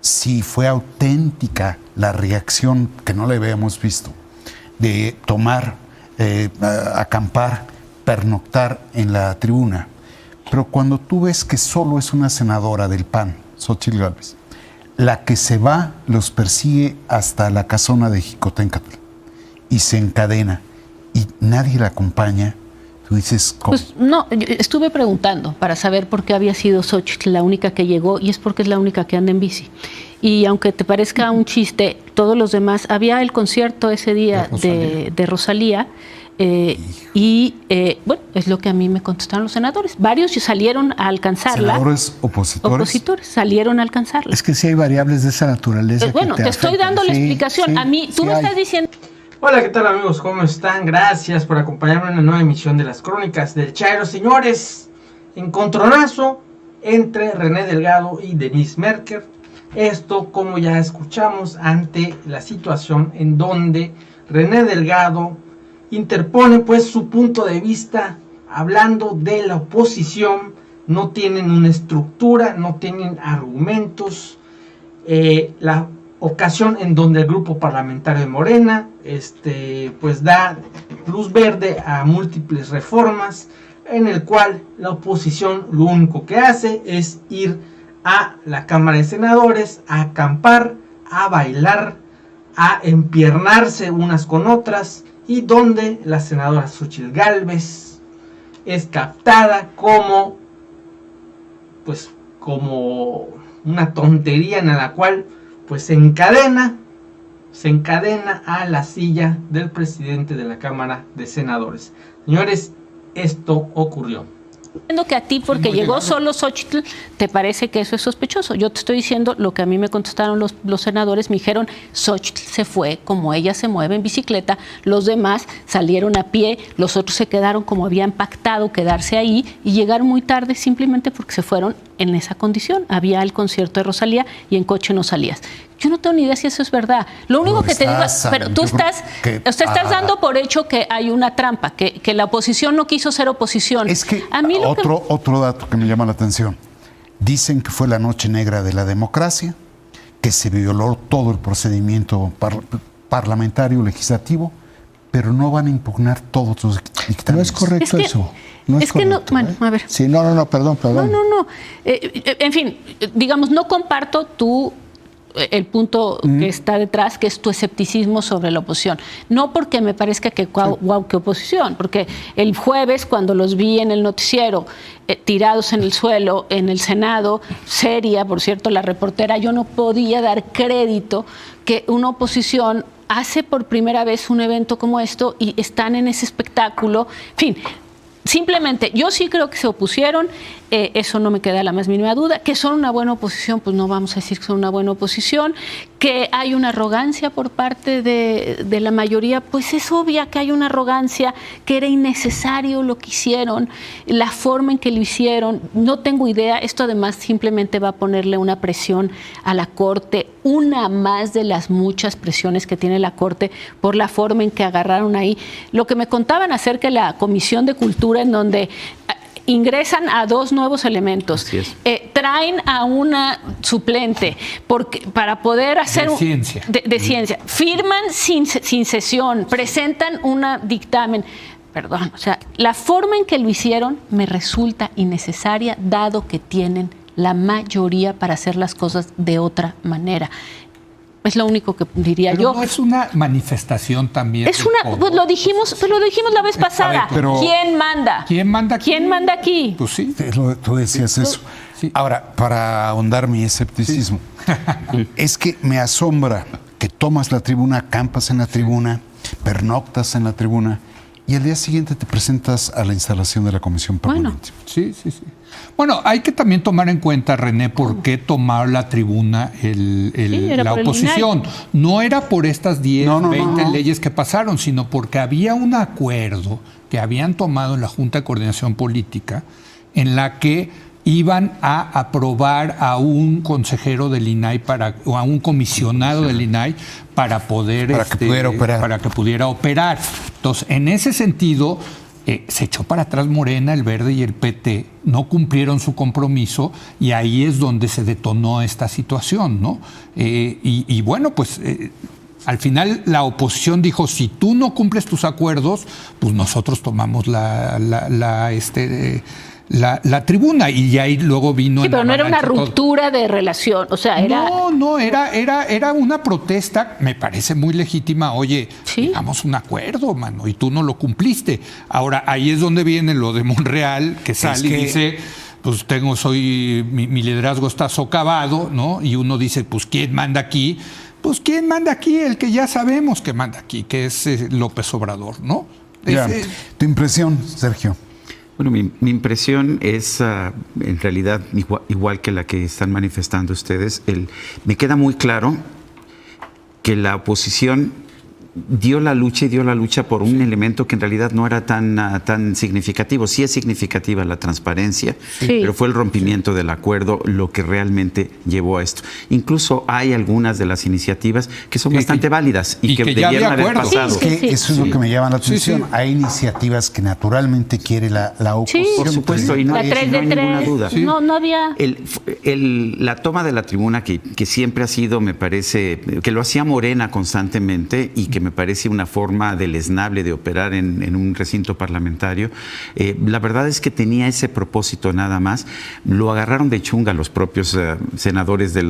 si fue auténtica la reacción que no le habíamos visto de tomar, acampar, pernoctar en la tribuna. Pero cuando tú ves que solo es una senadora del PAN, Xóchitl Gálvez, la que se va, los persigue hasta la casona de Jicoténcatl y se encadena y nadie la acompaña, tú dices, ¿cómo? Pues no, yo estuve preguntando para saber por qué había sido Xóchitl la única que llegó, y es porque es la única que anda en bici. Y aunque te parezca un chiste, todos los demás, había el concierto ese día de Rosalía. Bueno, es lo que a mí me contestaron los senadores. Varios salieron a alcanzarla. ¿Senadores opositores? Opositores salieron a alcanzarla. Es que sí hay variables de esa naturaleza. Bueno, te estoy dando la explicación. Sí, a mí, tú me estás diciendo... Hola, ¿qué tal amigos? ¿Cómo están? Gracias por acompañarme en una nueva emisión de las Crónicas del Chairo. Señores, encontronazo entre René Delgado y Denise Merker. Esto, como ya escuchamos, ante la situación en donde René Delgado interpone pues su punto de vista hablando de la oposición. No tienen una estructura, no tienen argumentos. La ocasión en donde el grupo parlamentario de Morena pues da luz verde a múltiples reformas, en el cual la oposición lo único que hace es ir a la Cámara de Senadores a acampar, a bailar, a empiernarse unas con otras, y donde la senadora Xóchitl Gálvez es captada como una tontería en la cual pues se encadena a la silla del presidente de la Cámara de Senadores. Señores, esto ocurrió. Entiendo que a ti, porque llegó solo Xóchitl, te parece que eso es sospechoso. Yo te estoy diciendo lo que a mí me contestaron los senadores. Me dijeron, Xóchitl se fue como ella se mueve en bicicleta, los demás salieron a pie, los otros se quedaron como habían pactado quedarse ahí y llegaron muy tarde simplemente porque se fueron en esa condición. Había el concierto de Rosalía y en coche no salías. Yo no tengo ni idea si eso es verdad. Lo único que te digo, pero tú estás dando por hecho que hay una trampa, que la oposición no quiso ser oposición. Es que a mí otro dato que me llama la atención. Dicen que fue la noche negra de la democracia, que se violó todo el procedimiento parlamentario, legislativo, pero no van a impugnar todos los dictámenes. No es correcto eso. No es correcto, bueno, a ver. Sí, no, perdón. No. En fin, digamos, no comparto el punto que está detrás, que es tu escepticismo sobre la oposición. No porque me parezca que guau, qué oposición, porque el jueves cuando los vi en el noticiero tirados en el suelo, en el Senado, seria, por cierto, la reportera, yo no podía dar crédito que una oposición hace por primera vez un evento como esto y están en ese espectáculo. En fin, simplemente, yo sí creo que se opusieron, eso no me queda la más mínima duda. Que son una buena oposición, pues no vamos a decir que son una buena oposición. Que hay una arrogancia por parte de la mayoría, pues es obvia que hay una arrogancia, que era innecesario lo que hicieron, la forma en que lo hicieron, no tengo idea. Esto además simplemente va a ponerle una presión a la Corte, una más de las muchas presiones que tiene la Corte por la forma en que agarraron ahí. Lo que me contaban acerca de la Comisión de Cultura, en donde ingresan a 2 nuevos elementos, traen a una suplente para poder hacer de ciencia, firman sin sesión, presentan un dictamen. Perdón, o sea, la forma en que lo hicieron me resulta innecesaria, dado que tienen la mayoría para hacer las cosas de otra manera. Es lo único que diría yo. No es una manifestación también. Es una, pues lo dijimos la vez pasada. Ver, ¿Quién manda? ¿Quién manda aquí? ¿Quién manda aquí? Pues sí. Tú decías eso. Sí. Ahora, para ahondar mi escepticismo, es que me asombra que tomas la tribuna, acampas en la tribuna, pernoctas en la tribuna y al día siguiente te presentas a la instalación de la comisión permanente. Sí. Bueno, hay que también tomar en cuenta, René, por qué tomar la tribuna la oposición. No era por estas 10, 20 leyes que pasaron, sino porque había un acuerdo que habían tomado en la Junta de Coordinación Política en la que iban a aprobar a un consejero del INAI o a un comisionado del INAI para poder que pudiera operar. Para que pudiera operar. Entonces, en ese sentido, se echó para atrás Morena, el Verde y el PT, no cumplieron su compromiso y ahí es donde se detonó esta situación, ¿no? Y bueno, pues al final la oposición dijo, si tú no cumples tus acuerdos, pues nosotros tomamos la tribuna, y ahí luego vino... Sí, pero no era una ruptura de relación, o sea, era... No, era una protesta, me parece muy legítima. Oye, ¿sí? Llegamos a un acuerdo, mano, y tú no lo cumpliste. Ahora, ahí es donde viene lo de Monreal, que sale y dice... Pues mi liderazgo está socavado, ¿no? Y uno dice, pues, ¿quién manda aquí? Pues, ¿quién manda aquí? El que ya sabemos que manda aquí, que es López Obrador, ¿no? ¿Tu impresión, Sergio? Bueno, mi impresión es en realidad igual que la que están manifestando ustedes. Me queda muy claro que la oposición dio la lucha por un elemento que en realidad no era tan significativo. Sí es significativa la transparencia, pero fue el rompimiento del acuerdo lo que realmente llevó a esto. Incluso hay algunas de las iniciativas que son bastante válidas y que debieron haber pasado. Eso es lo que me llama la atención. Hay iniciativas que naturalmente quiere la oposición. Por supuesto, y no hay ninguna duda. No había... La toma de la tribuna que siempre ha sido, me parece, que lo hacía Morena constantemente y que me parece una forma deleznable de operar en un recinto parlamentario. La verdad es que tenía ese propósito nada más. Lo agarraron de chunga los propios senadores de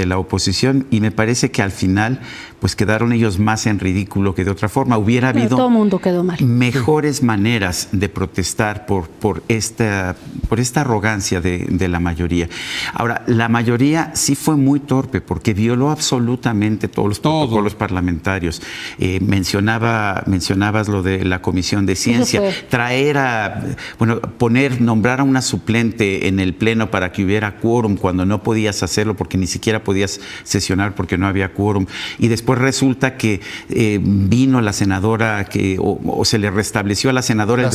la oposición y me parece que al final pues quedaron ellos más en ridículo que de otra forma. Hubiera habido todo mundo quedó mal. Mejores maneras de protestar por esta arrogancia de la mayoría. Ahora, la mayoría sí fue muy torpe porque violó absolutamente todos los protocolos parlamentarios. Mencionabas lo de la Comisión de Ciencia, nombrar a una suplente en el Pleno para que hubiera quórum cuando no podías hacerlo porque ni siquiera podías sesionar porque no había quórum. Y después resulta que vino la senadora o se le restableció a la senadora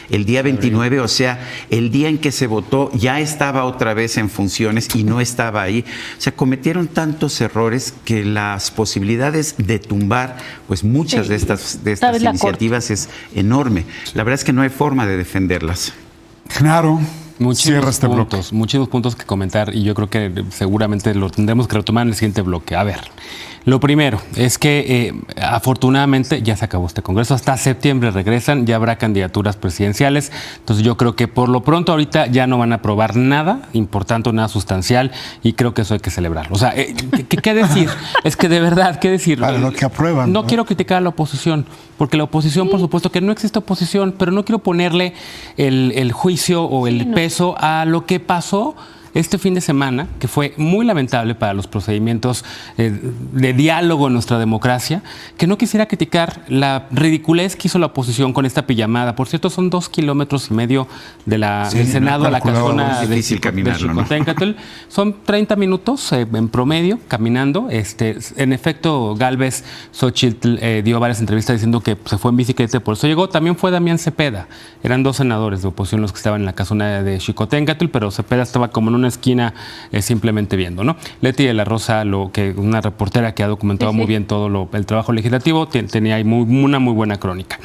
el día 29, o sea, el día en que se votó ya estaba otra vez en funciones y no estaba ahí. O sea, cometieron tantos errores que las posibilidades de tumbar pues muchas de estas iniciativas es enorme. La verdad es que no hay forma de defenderlas. Claro. Muchísimos puntos que comentar y yo creo que seguramente lo tendremos que retomar en el siguiente bloque. A ver, lo primero es que afortunadamente ya se acabó este Congreso, hasta septiembre regresan, ya habrá candidaturas presidenciales, entonces yo creo que por lo pronto ahorita ya no van a aprobar nada importante, nada sustancial y creo que eso hay que celebrarlo. O sea, ¿qué decir? Es que de verdad, ¿qué decir? Para lo que aprueban. No quiero criticar a la oposición, porque la oposición, por supuesto que no existe oposición, pero no quiero ponerle el juicio o el peso a lo que pasó este fin de semana, que fue muy lamentable para los procedimientos de diálogo en nuestra democracia, que no quisiera criticar la ridiculez que hizo la oposición con esta pijamada. Por cierto, son 2,5 kilómetros del Senado a la casona del Xicoténcatl. Son 30 minutos en promedio caminando. En efecto, Gálvez Xochitl dio varias entrevistas diciendo que se fue en bicicleta, por eso llegó. También fue Damián Cepeda. Eran 2 senadores de oposición los que estaban en la casona de Xicoténcatl, pero Cepeda estaba como en una esquina simplemente viendo, ¿no? Leti de la Rosa, una reportera que ha documentado muy bien todo el trabajo legislativo, tenía ahí una muy buena crónica.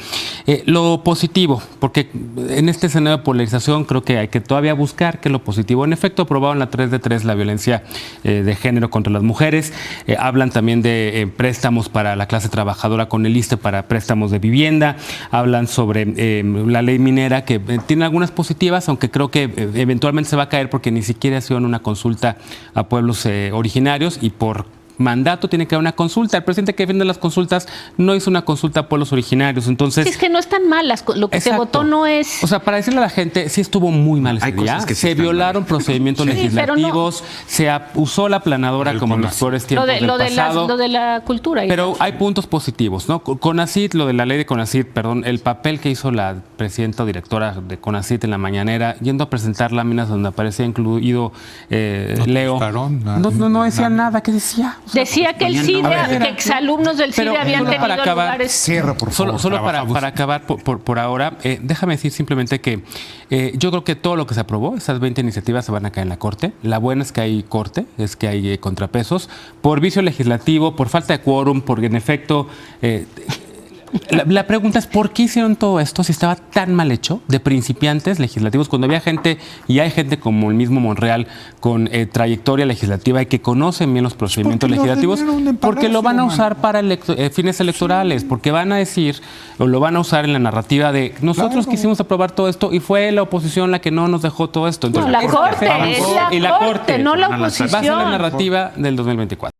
Lo positivo, porque en este escenario de polarización creo que hay que todavía buscar qué es lo positivo. En efecto, aprobaron la 3 de 3, la violencia de género contra las mujeres. Hablan también de préstamos para la clase trabajadora con el ISSSTE para préstamos de vivienda. Hablan sobre la ley minera, que tiene algunas positivas, aunque creo que eventualmente se va a caer porque ni siquiera ha sido en una consulta a pueblos originarios y por mandato tiene que haber una consulta. El presidente que defiende las consultas no hizo una consulta a pueblos originarios, entonces... Es que no están mal, lo que se votó no es... O sea, para decirle a la gente, sí estuvo muy mal ese día. Se violaron procedimientos legislativos, se usó la aplanadora como en los peores tiempos del pasado. Lo de la cultura. Pero hay puntos positivos, ¿no? CONACYT, lo de la ley de CONACYT, el papel que hizo la presidenta o directora de CONACYT en la mañanera, yendo a presentar láminas donde aparecía incluido Leo. No decía nada. ¿Qué decía? Decía que el CIDE, que exalumnos del CIDE habían tenido lugares... Cierra, por favor. Solo para acabar por ahora, déjame decir simplemente que yo creo que todo lo que se aprobó, esas 20 iniciativas se van a caer en la Corte. La buena es que hay Corte, es que hay contrapesos, por vicio legislativo, por falta de quórum, porque en efecto... La pregunta es, ¿por qué hicieron todo esto si estaba tan mal hecho de principiantes legislativos? Cuando había gente, y hay gente como el mismo Monreal, con trayectoria legislativa y que conocen bien los procedimientos legislativos, porque lo van a usar para fines electorales, porque van a decir, o lo van a usar en la narrativa de nosotros quisimos aprobar todo esto y fue la oposición la que no nos dejó todo esto. Entonces, no, la Corte, es la Corte, no la oposición. Va a ser la narrativa del 2024.